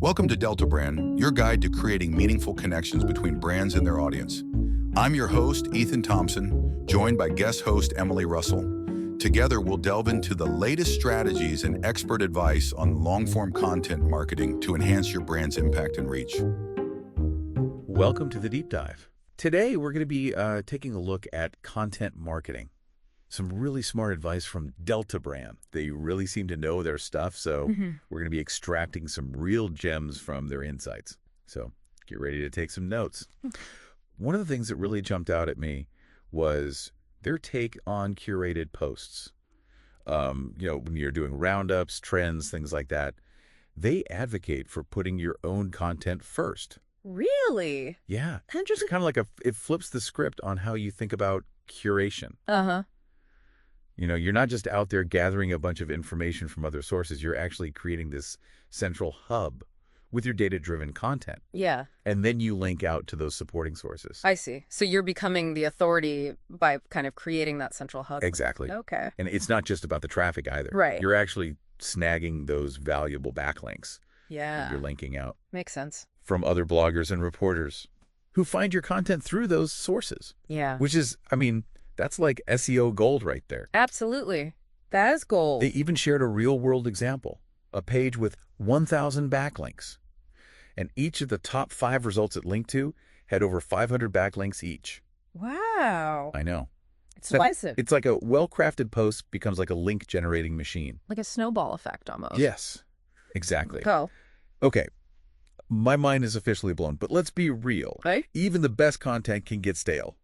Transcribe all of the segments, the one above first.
Welcome to Deltobran, your guide to creating meaningful connections between brands and their audience. I'm your host, Ethan Thompson, joined by guest host Emily Russell. Together, we'll delve into the latest strategies and expert advice on long-form content marketing to enhance your brand's impact and reach. Welcome to the Deep Dive. Today, we're going to be taking a look at content marketing. Some really smart advice from Deltobran. They really seem to know their stuff, so we're going to be extracting some real gems from their insights. So get ready to take some notes. One of the things that really jumped out at me was their take on curated posts. When you're doing roundups, trends, things like that, they advocate for putting your own content first. Really? Yeah. Interesting. It's kind of like it flips the script on how you think about curation. Uh-huh. You're not just out there gathering a bunch of information from other sources. You're actually creating this central hub with your data-driven content. Yeah. And then you link out to those supporting sources. I see. So you're becoming the authority by kind of creating that central hub. Exactly. Okay. And it's not just about the traffic either. Right. You're actually snagging those valuable backlinks. Yeah. That you're linking out. Makes sense. From other bloggers and reporters who find your content through those sources. Yeah. Which is, that's like SEO gold right there. Absolutely. That is gold. They even shared a real-world example, a page with 1,000 backlinks. And each of the top 5 results it linked to had over 500 backlinks each. Wow. I know. It's impressive. It's like a well-crafted post becomes like a link-generating machine. Like a snowball effect almost. Yes, exactly. Go. Okay. My mind is officially blown, but let's be real. Right? Even the best content can get stale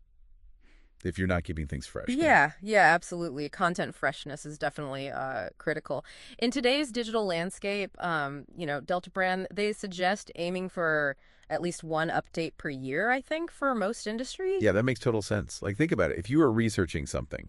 if you're not keeping things fresh. Yeah, absolutely. Content freshness is definitely critical. In today's digital landscape, Deltobran, they suggest aiming for at least one update per year, I think, for most industries. Yeah, that makes total sense. Like, think about it. If you were researching something,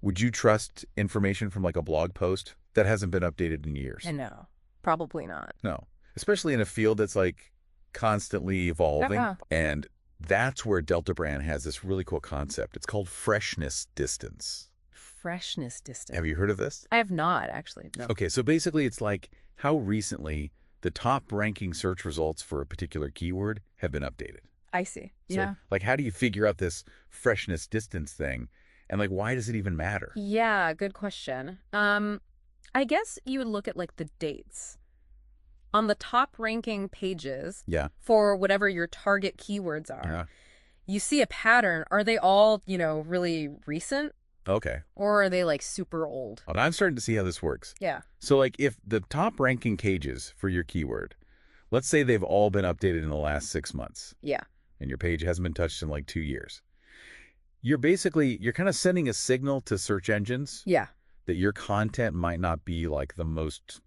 would you trust information from like a blog post that hasn't been updated in years? No, probably not. No, especially in a field that's like constantly evolving. And that's where Deltobran has this really cool concept. It's called freshness distance. Freshness distance. Have you heard of this? I have not, actually. No. Okay, so basically it's like how recently the top ranking search results for a particular keyword have been updated. I see. So, like, how do you figure out this freshness distance thing? And, like, why does it even matter? Yeah, good question. I guess you would look at, like, the dates. On the top ranking pages for whatever your target keywords are, you see a pattern. Are they all, really recent? Okay. Or are they like super old? Well, I'm starting to see how this works. Yeah. So like if the top ranking pages for your keyword, let's say they've all been updated in the last 6 months. Yeah. And your page hasn't been touched in like 2 years. You're kind of sending a signal to search engines. Yeah. That your content might not be like the most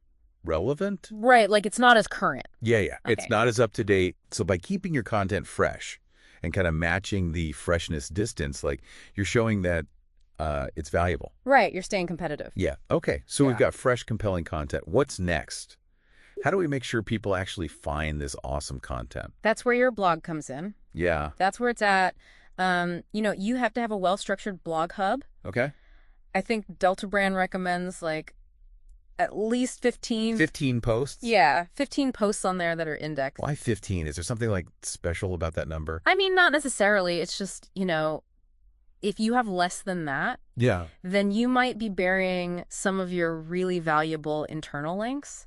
relevant. Right, like it's not as current. Yeah. Okay. It's not as up to date. So by keeping your content fresh and kind of matching the freshness distance, like you're showing that it's valuable. Right, you're staying competitive. Yeah. Okay, so we've got fresh, compelling content. What's next? How do we make sure people actually find this awesome content? That's where your blog comes in. Yeah. That's where it's at. You have to have a well-structured blog hub. Okay. I think Deltobran recommends like at least 15. 15 posts? Yeah, 15 posts on there that are indexed. Why 15? Is there something like special about that number? I mean, not necessarily. It's just, if you have less than that, then you might be burying some of your really valuable internal links,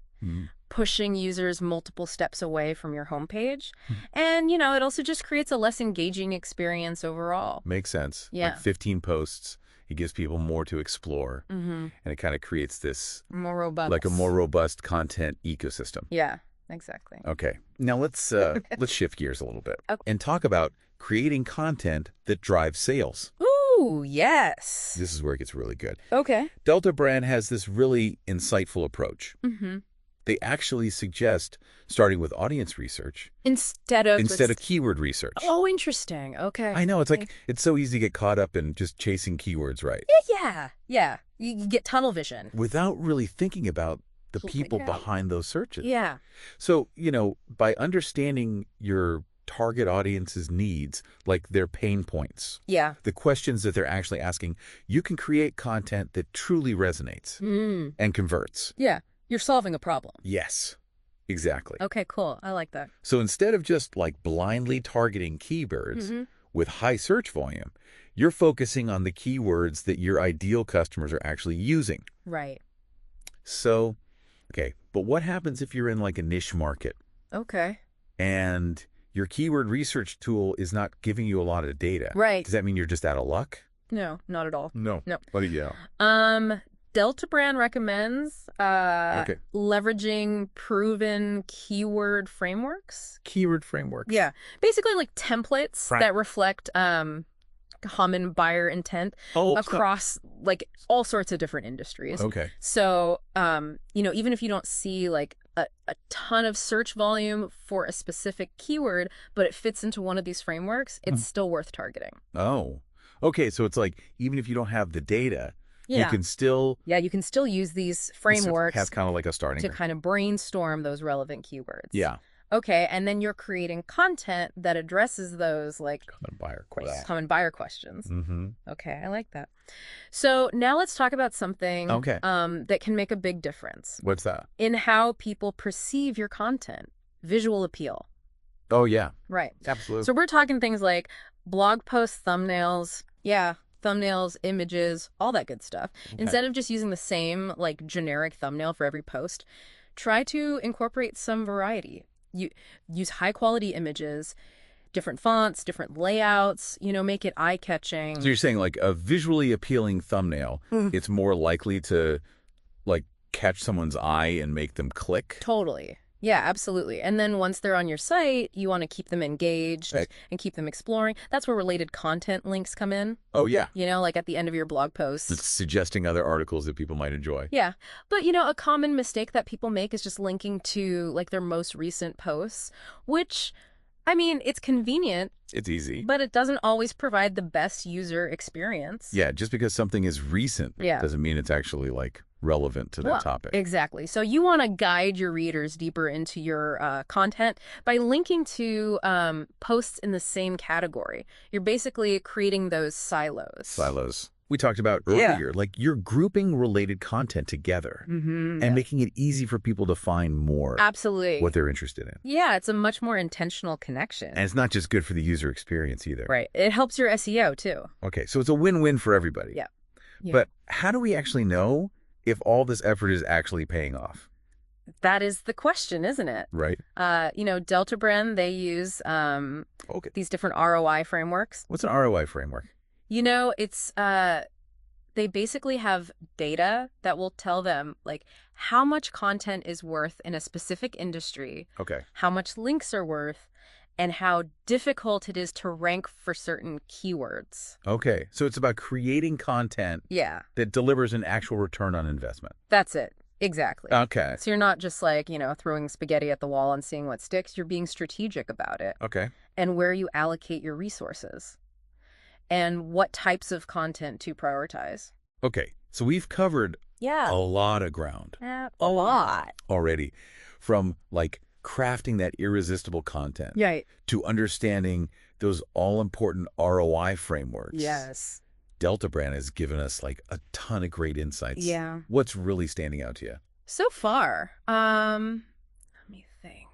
pushing users multiple steps away from your homepage. And, it also just creates a less engaging experience overall. Makes sense. Yeah. Like 15 posts. It gives people more to explore, and it kind of creates this more robust content ecosystem. Yeah, exactly. Okay, now let's shift gears a little bit and talk about creating content that drives sales. Ooh, yes. This is where it gets really good. Okay. Deltobran has this really insightful approach. They actually suggest starting with audience research instead of keyword research. Oh, interesting. Okay. I know. It's like it's so easy to get caught up in just chasing keywords, right? Yeah. You get tunnel vision without really thinking about the people behind those searches. Yeah. So, by understanding your target audience's needs, like their pain points, the questions that they're actually asking, you can create content that truly resonates and converts. Yeah. You're solving a problem. Yes. Exactly. Okay, cool. I like that. So instead of just like blindly targeting keywords with high search volume, you're focusing on the keywords that your ideal customers are actually using. Right. So, okay, but what happens if you're in like a niche market Okay. and your keyword research tool is not giving you a lot of data? Right. Does that mean you're just out of luck? No, not at all. No. No. What do you? Deltobran recommends leveraging proven keyword frameworks. Keyword frameworks. Yeah. Basically like templates that reflect common buyer intent across like all sorts of different industries. Okay. So, even if you don't see like a ton of search volume for a specific keyword, but it fits into one of these frameworks, it's still worth targeting. Oh, okay. So it's like, even if you don't have the data, you can still... Yeah, you can still use these frameworks Has kind of like a starting to kind of brainstorm those relevant keywords. Yeah. Okay, and then you're creating content that addresses those like common buyer questions. Okay, I like that. So now let's talk about something that can make a big difference. What's that? In how people perceive your content. Visual appeal. Oh, yeah. Right. Absolutely. So we're talking things like blog post thumbnails. Yeah. Thumbnails, images, all that good stuff. Okay. Instead of just using the same like generic thumbnail for every post, try to incorporate some variety. You use high quality images, different fonts, different layouts, make it eye-catching. So you're saying like a visually appealing thumbnail, it's more likely to like catch someone's eye and make them click? Totally. Yeah, absolutely. And then once they're on your site, you want to keep them engaged and keep them exploring. That's where related content links come in. Oh, yeah. Like at the end of your blog post. It's suggesting other articles that people might enjoy. Yeah. But, a common mistake that people make is just linking to like their most recent posts, which, it's convenient. It's easy. But it doesn't always provide the best user experience. Yeah, just because something is recent doesn't mean it's actually like relevant to that topic. Exactly. So you want to guide your readers deeper into your content by linking to posts in the same category. You're basically creating those silos. We talked about earlier, like you're grouping related content together and making it easy for people to find more. Absolutely. What they're interested in. Yeah, it's a much more intentional connection. And it's not just good for the user experience either. Right. It helps your SEO too. Okay, so it's a win-win for everybody. Yeah. But how do we actually know if all this effort is actually paying off? That is the question, isn't it? Right. Deltobran, they use these different ROI frameworks. What's an ROI framework? It's they basically have data that will tell them like how much content is worth in a specific industry. Okay. How much links are worth, and how difficult it is to rank for certain keywords. Okay. So it's about creating content that delivers an actual return on investment. That's it. Exactly. Okay. So you're not just like, throwing spaghetti at the wall and seeing what sticks. You're being strategic about it. Okay. And where you allocate your resources and what types of content to prioritize. Okay. So we've covered a lot of ground. A lot. Already. From like crafting that irresistible content to understanding those all-important ROI frameworks. Yes. Deltobran has given us like a ton of great insights. Yeah. What's really standing out to you? So far, let me think.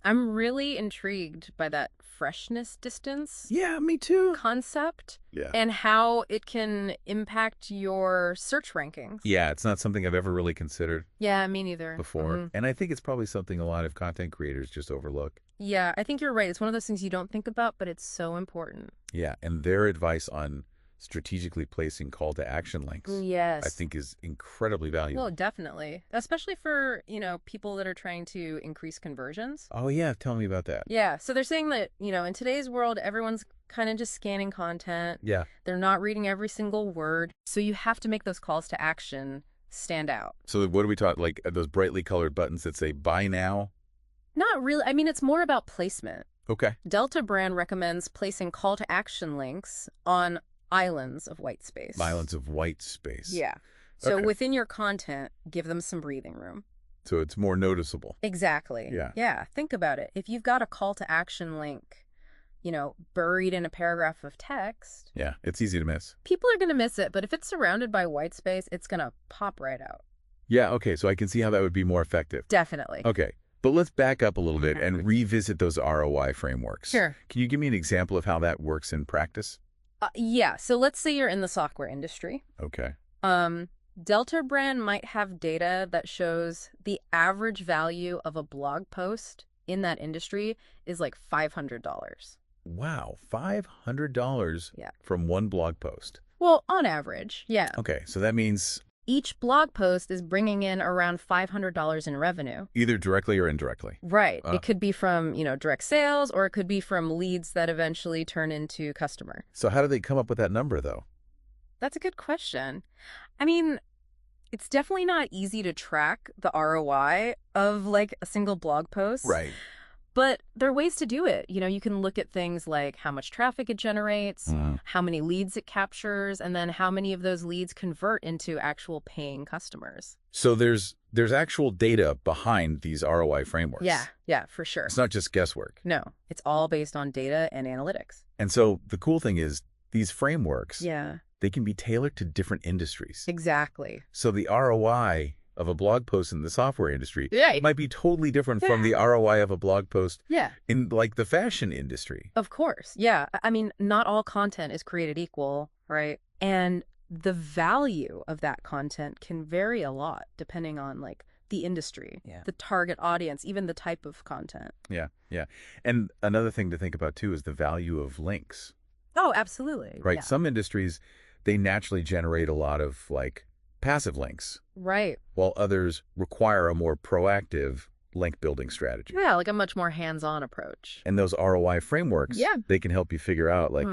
I'm really intrigued by that freshness distance. Yeah, me too. Concept. Yeah. And how it can impact your search rankings. Yeah, it's not something I've ever really considered. Yeah, me neither. Before. And I think it's probably something a lot of content creators just overlook. Yeah, I think you're right. It's one of those things you don't think about, but it's so important. Yeah, and their advice on strategically placing call to action links, I think is incredibly valuable. Well, definitely. Especially for, people that are trying to increase conversions. Oh, yeah. Tell me about that. Yeah. So they're saying that, in today's world, everyone's kind of just scanning content. Yeah. They're not reading every single word. So you have to make those calls to action stand out. So what do we talk, like those brightly colored buttons that say buy now? Not really. It's more about placement. Okay. Deltobran recommends placing call to action links on islands of white space. Islands of white space. Yeah. So within your content, give them some breathing room. So it's more noticeable. Exactly. Yeah. Yeah. Think about it. If you've got a call to action link, buried in a paragraph of text. Yeah. It's easy to miss. People are going to miss it. But if it's surrounded by white space, it's going to pop right out. Yeah, okay, so I can see how that would be more effective. Definitely. Okay, but let's back up a little bit and revisit those ROI frameworks. Sure. Can you give me an example of how that works in practice? Yeah, so let's say you're in the software industry. Okay. Deltobran might have data that shows the average value of a blog post in that industry is like $500. Wow, $500 from one blog post. Well, on average, yeah. Okay, so that means Each blog post is bringing in around $500 in revenue. either directly or indirectly. Right. It could be from, direct sales, or it could be from leads that eventually turn into customer. So how do they come up with that number, though? That's a good question. I mean, it's definitely not easy to track the ROI of like a single blog post. Right. But there are ways to do it. You can look at things like how much traffic it generates, how many leads it captures, and then how many of those leads convert into actual paying customers. So there's actual data behind these ROI frameworks. Yeah, for sure. It's not just guesswork. No, it's all based on data and analytics. And so the cool thing is these frameworks, Yeah, they can be tailored to different industries. exactly. So the ROI of a blog post in the software industry Yeah. might be totally different from the ROI of a blog post Yeah, in like the fashion industry. of course. Yeah. I mean, not all content is created equal, right? And the value of that content can vary a lot depending on like the industry, the target audience, even the type of content. Yeah. And another thing to think about too is the value of links. Oh, absolutely. Right. Yeah. Some industries, they naturally generate a lot of like passive links, Right. while others require a more proactive link building strategy. Yeah, like a much more hands-on approach. And those ROI frameworks, Yeah. they can help you figure out like,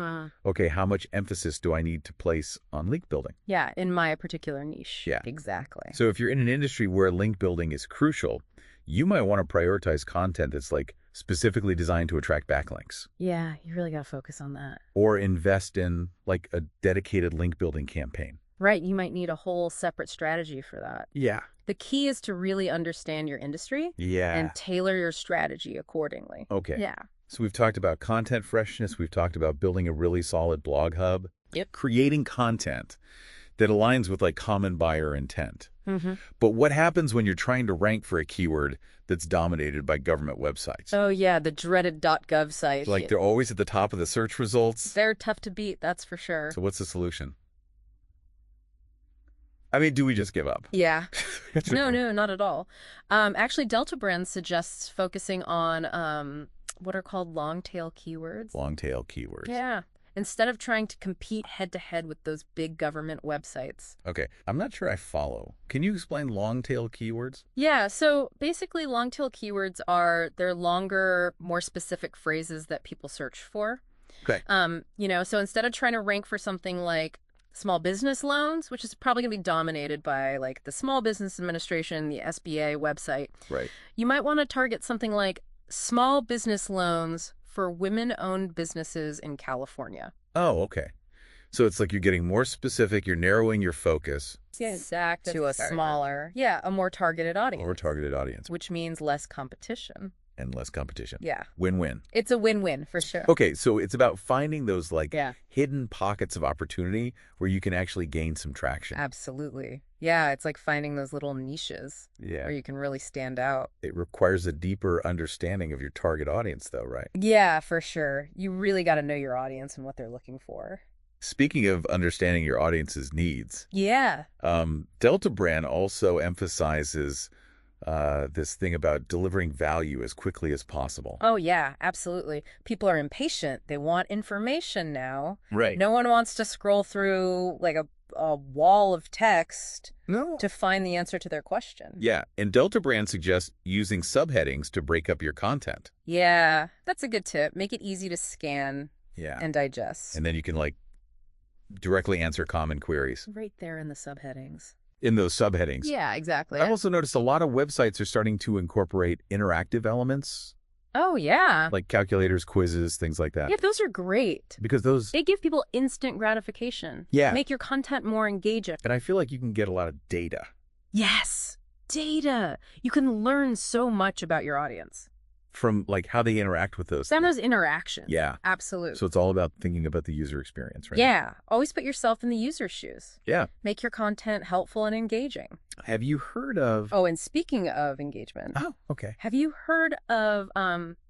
okay, how much emphasis do I need to place on link building? Yeah, in my particular niche. Yeah. Exactly. So if you're in an industry where link building is crucial, you might want to prioritize content that's like specifically designed to attract backlinks, Yeah, you really got to focus on that. or invest in like a dedicated link building campaign. Right, you might need a whole separate strategy for that. Yeah. The key is to really understand your industry Yeah. and tailor your strategy accordingly. Okay. Yeah. So we've talked about content freshness. We've talked about building a really solid blog hub. Yep. Creating content that aligns with like common buyer intent. Mm-hmm. But what happens when you're trying to rank for a keyword that's dominated by government websites? Oh, yeah, the dreaded .gov sites. Like they're always at the top of the search results. They're tough to beat, that's for sure. So what's the solution? I mean, do we just give up? Yeah. No, not at all. Actually, Deltobran suggests focusing on what are called long-tail keywords. Long-tail keywords. Yeah. Instead of trying to compete head-to-head with those big government websites. Okay. I'm not sure I follow. Can you explain long-tail keywords? Yeah, so basically long-tail keywords they're longer, more specific phrases that people search for. Okay. So instead of trying to rank for something like small business loans, which is probably going to be dominated by like the Small Business Administration, the SBA website. Right. You might want to target something like small business loans for women-owned businesses in California. Oh, okay. So it's like you're getting more specific, you're narrowing your focus. Exactly. To a smaller, a more targeted audience. More targeted audience. Which means less competition. And less competition. Yeah. Win-win. It's a win-win for sure. Okay, so it's about finding those like hidden pockets of opportunity where you can actually gain some traction. Absolutely. Yeah, it's like finding those little niches where you can really stand out. It requires a deeper understanding of your target audience though, right? Yeah, for sure. You really got to know your audience and what they're looking for. Speaking of understanding your audience's needs. Yeah. Deltobran also emphasizes this thing about delivering value as quickly as possible. Oh, yeah, absolutely. People are impatient. They want information now. Right. No one wants to scroll through like a wall of text to find the answer to their question. Yeah, and Deltobran suggests using subheadings to break up your content. Yeah, that's a good tip. Make it easy to scan and digest. And then you can like directly answer common queries. Right there in the subheadings. In those subheadings. Yeah, exactly. I've also noticed a lot of websites are starting to incorporate interactive elements. Oh, yeah. Like calculators, quizzes, things like that. Yeah, those are great. Because they give people instant gratification. Yeah. Make your content more engaging. And I feel like you can get a lot of data. Yes. Data. You can learn so much about your audience. from like how they interact with those Some of things. those interactions. Yeah. Absolutely. So it's all about thinking about the user experience, right? Yeah. Always put yourself in the user's shoes. Yeah. Make your content helpful and engaging. Have you heard of... Oh, and speaking of engagement. Oh, okay. Have you heard of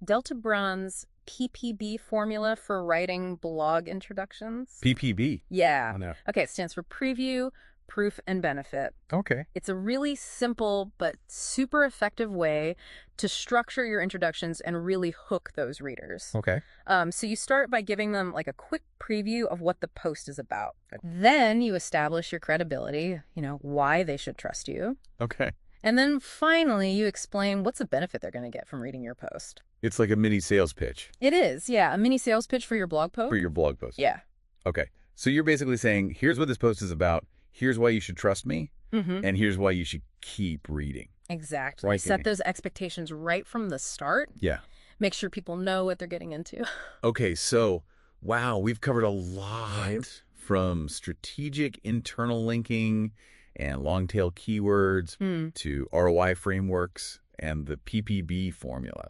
Deltobran's PPB formula for writing blog introductions? PPB? Yeah. Oh, no. Okay, it stands for preview, proof, and benefit. Okay. It's a really simple but super effective way to structure your introductions and really hook those readers. Okay. So you start by giving them like a quick preview of what the post is about. Then you establish your credibility, why they should trust you. Okay. And then finally, you explain what's the benefit they're going to get from reading your post. It's like a mini sales pitch. It is, yeah. A mini sales pitch for your blog post. For your blog post. Yeah. Okay. So you're basically saying, here's what this post is about. Here's why you should trust me. Mm-hmm. And here's why you should keep reading. Exactly. Right. Set those expectations right from the start. Yeah. Make sure people know what they're getting into. Okay. So, wow, we've covered a lot from strategic internal linking and long-tail keywords to ROI frameworks and the PPB formula.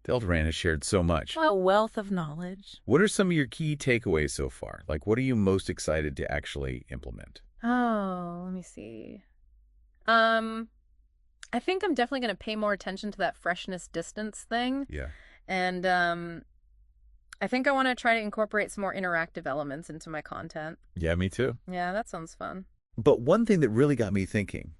Deltobran has shared so much. A wealth of knowledge. What are some of your key takeaways so far? Like, what are you most excited to actually implement? Oh, let me see. I think I'm definitely going to pay more attention to that freshness distance thing. Yeah. And I think I want to try to incorporate some more interactive elements into my content. Yeah, me too. Yeah, that sounds fun. But one thing that really got me thinking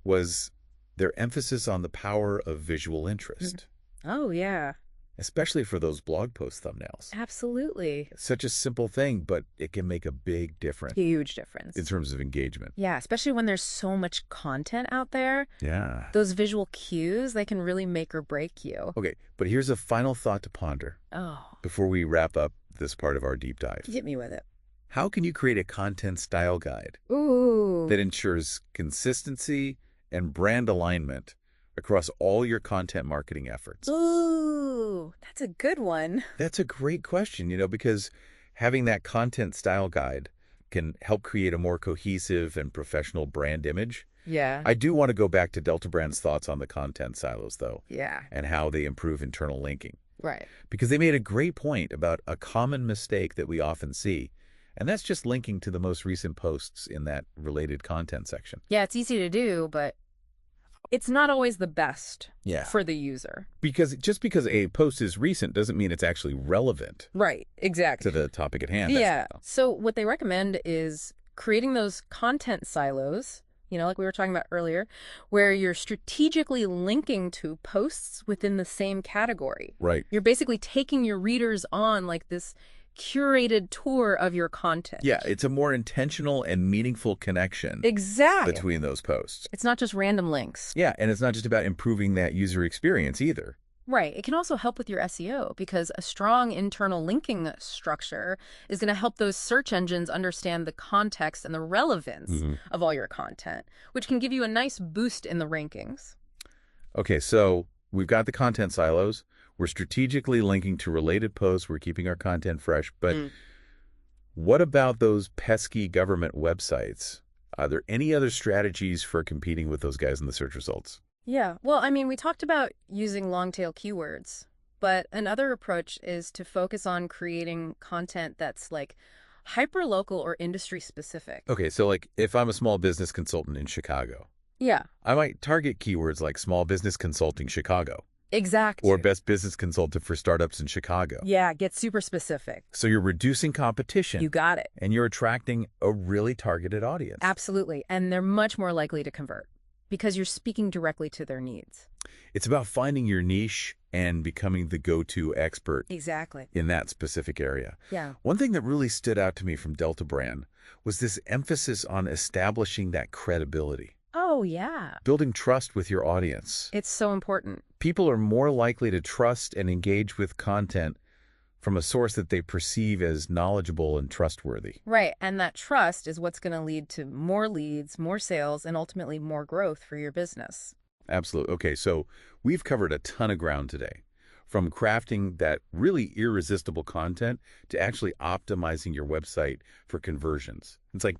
was their emphasis on the power of visual interest. Oh, yeah. Especially for those blog post thumbnails. Absolutely. It's such a simple thing, but it can make a big difference. Huge difference. In terms of engagement. Yeah, especially when there's so much content out there. Yeah. Those visual cues, they can really make or break you. Okay, but here's a final thought to ponder. Oh. Before we wrap up this part of our deep dive. Hit me with it. How can you create a content style guide that ensures consistency and brand alignment across all your content marketing efforts? Ooh, that's a good one. That's a great question, because having that content style guide can help create a more cohesive and professional brand image. Yeah. I do want to go back to Deltobran's thoughts on the content silos, though. Yeah. And how they improve internal linking. Right. Because they made a great point about a common mistake that we often see. And that's just linking to the most recent posts in that related content section. Yeah, it's easy to do, but it's not always the best for the user. Because just because a post is recent doesn't mean it's actually relevant. Right, exactly. To the topic at hand. Yeah. So what they recommend is creating those content silos, like we were talking about earlier, where you're strategically linking to posts within the same category. Right. You're basically taking your readers on like this curated tour of your content. Yeah, it's a more intentional and meaningful connection. Exactly. Between those posts. It's not just random links. Yeah, and it's not just about improving that user experience either. Right. It can also help with your SEO because a strong internal linking structure is going to help those search engines understand the context and the relevance of all your content, which can give you a nice boost in the rankings. Okay, so we've got the content silos. We're strategically linking to related posts. We're keeping our content fresh. But what about those pesky government websites? Are there any other strategies for competing with those guys in the search results? Yeah. Well, I mean, we talked about using long-tail keywords, but another approach is to focus on creating content that's like hyper-local or industry-specific. Okay, so like if I'm a small business consultant in Chicago, yeah, I might target keywords like small business consulting Chicago. Exactly. Or best business consultant for startups in Chicago. Yeah, get super specific. So you're reducing competition. You got it. And you're attracting a really targeted audience. Absolutely. And they're much more likely to convert because you're speaking directly to their needs. It's about finding your niche and becoming the go-to expert. Exactly. In that specific area. Yeah. One thing that really stood out to me from Deltobran was this emphasis on establishing that credibility. Oh, yeah. Building trust with your audience. It's so important. People are more likely to trust and engage with content from a source that they perceive as knowledgeable and trustworthy. Right. And that trust is what's going to lead to more leads, more sales, and ultimately more growth for your business. Absolutely. Okay, so we've covered a ton of ground today. From crafting that really irresistible content to actually optimizing your website for conversions. It's like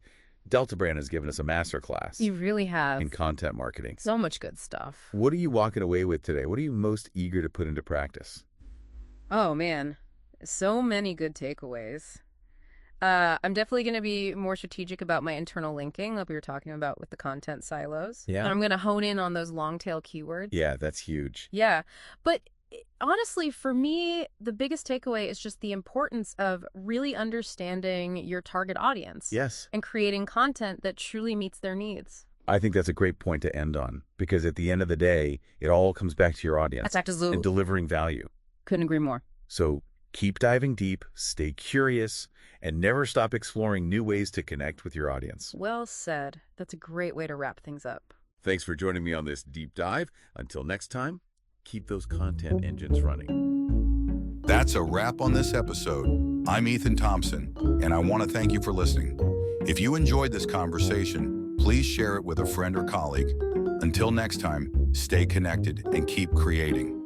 Deltobran has given us a masterclass You really have. in content marketing. So much good stuff. What are you walking away with today? What are you most eager to put into practice? Oh, man. So many good takeaways. I'm definitely going to be more strategic about my internal linking, like we were talking about with the content silos. Yeah. And I'm going to hone in on those long tail keywords. Yeah, that's huge. Yeah. But honestly, for me, the biggest takeaway is just the importance of really understanding your target audience. Yes. And creating content that truly meets their needs. I think that's a great point to end on, because at the end of the day, it all comes back to your audience. That's absolutely. And delivering value. Couldn't agree more. So keep diving deep, stay curious, and never stop exploring new ways to connect with your audience. Well said. That's a great way to wrap things up. Thanks for joining me on this deep dive. Until next time, keep those content engines running. That's a wrap on this episode. I'm Ethan Thompson, and I want to thank you for listening. If you enjoyed this conversation, please share it with a friend or colleague. Until next time, stay connected and keep creating.